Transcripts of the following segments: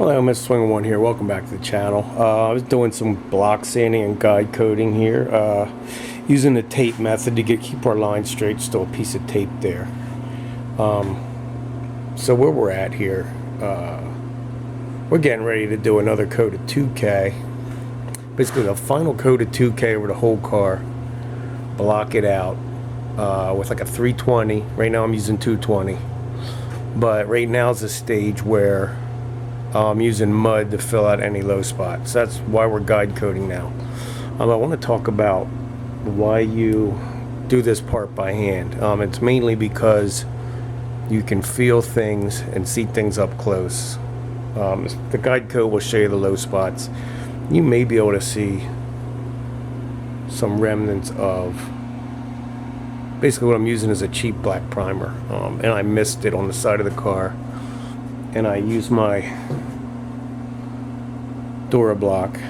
Hello, Mr. Swing One here. Welcome back to the channel. I was doing some block sanding and guide coating here, using the tape method to keep our line straight. Still a piece of tape there. So where we're at here, we're getting ready to do another coat of 2K. Basically, the final coat of 2K over the whole car. Block it out with like a 320. Right now, I'm using 220. But right now is the stage where I'm using mud to fill out any low spots. That's why we're guide coating now. I want to talk about why you do this part by hand. It's mainly because you can feel things and see things up close. The guide coat will show you the low spots. You may be able to see some remnants of basically what I'm using is a cheap black primer, and I missed it on the side of the car, and I use my DuraBlock.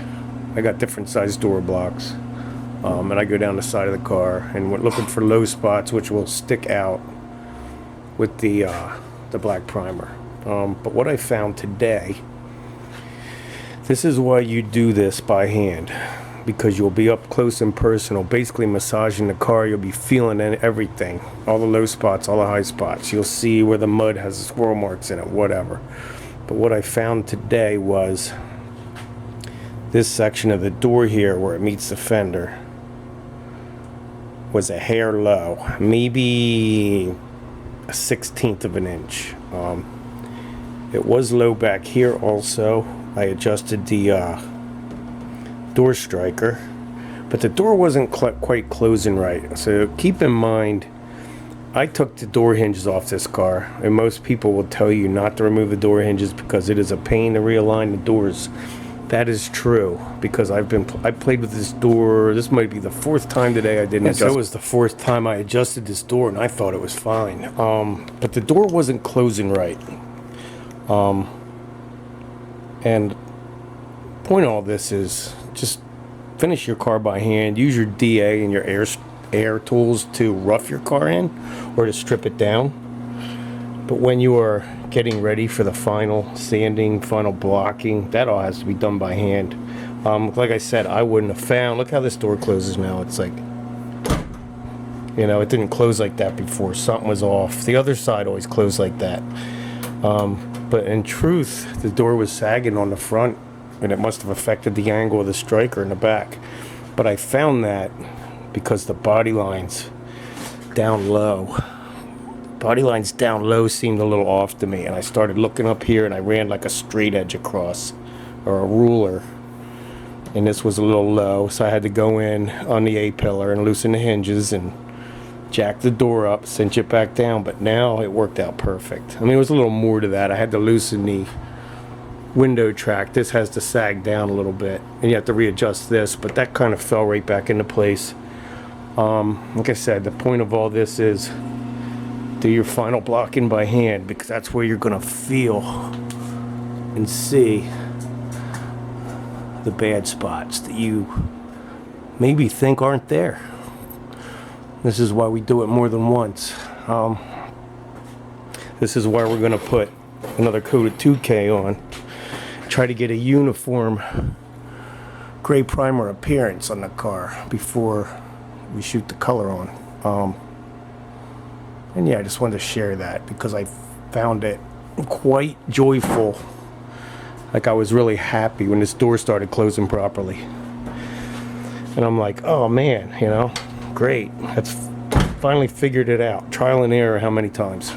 I got different size DuraBlocks, and I go down the side of the car and we're looking for low spots which will stick out with the black primer. But what I found today, this is why you do this by hand, because you'll be up close and personal, basically massaging the car. You'll be feeling everything, all the low spots, all the high spots. You'll see where the mud has the squirrel marks in it, whatever. But what I found today was this section of the door here where it meets the fender was a hair low, maybe a 1/16 of an inch. It was low back here also. I adjusted the door striker, but the door wasn't quite closing right. So keep in mind, I took the door hinges off this car, and most people will tell you not to remove the door hinges because it is a pain to realign the doors. That is true, because I played with this door. This might be the fourth time today I didn't adjust. So it was the fourth time I adjusted this door, and I thought it was fine. But the door wasn't closing right. And point of all this is just finish your car by hand. Use your DA and your air tools to rough your car in or to strip it down. But when you are getting ready for the final sanding, final blocking, that all has to be done by hand. Like I said, I wouldn't have found, look how this door closes now. It's like, you know, it didn't close like that before. Something was off. The other side always closed like that. But in truth, the door was sagging on the front, and it must have affected the angle of the striker in the back. But I found that because the body lines down low seemed a little off to me, and I started looking up here and I ran like a straight edge across, or a ruler, and this was a little low, so I had to go in on the A-pillar and loosen the hinges and jack the door up, cinch it back down. But now it worked out perfect. I mean, it was a little more to that. I had to loosen the window track. This has to sag down a little bit, and you have to readjust this, but that kind of fell right back into place. Like I said, the point of all this is do your final blocking by hand, because that's where you're gonna feel and see the bad spots that you maybe think aren't there. This is why we do it more than once. This is why we're gonna put another coat of 2K on. Try to get a uniform gray primer appearance on the car before we shoot the color on. And yeah, I just wanted to share that because I found it quite joyful. Like, I was really happy when this door started closing properly. And I'm like, oh man, you know, great. That's finally figured it out. Trial and error how many times.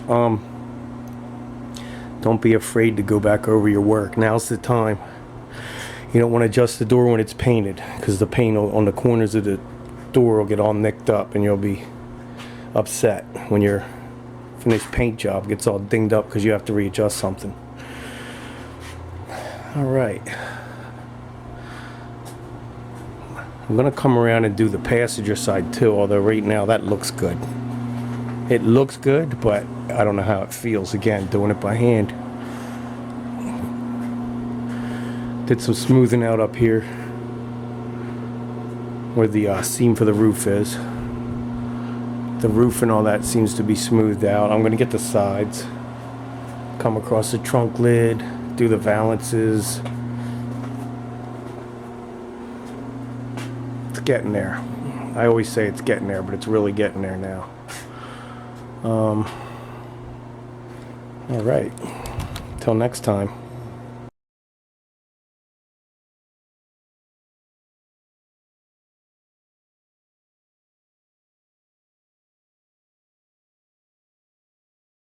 Don't be afraid to go back over your work. Now's the time. You don't want to adjust the door when it's painted, because the paint on the corners of the door will get all nicked up, and you'll be upset when your finished paint job gets all dinged up because you have to readjust something. All right. I'm going to come around and do the passenger side too, although right now that looks good. It looks good, but I don't know how it feels, again, doing it by hand. Did some smoothing out up here where the seam for the roof is. The roof and all that seems to be smoothed out. I'm going to get the sides, come across the trunk lid, do the valances. It's getting there. I always say it's getting there, but it's really getting there now. All right. Till next time.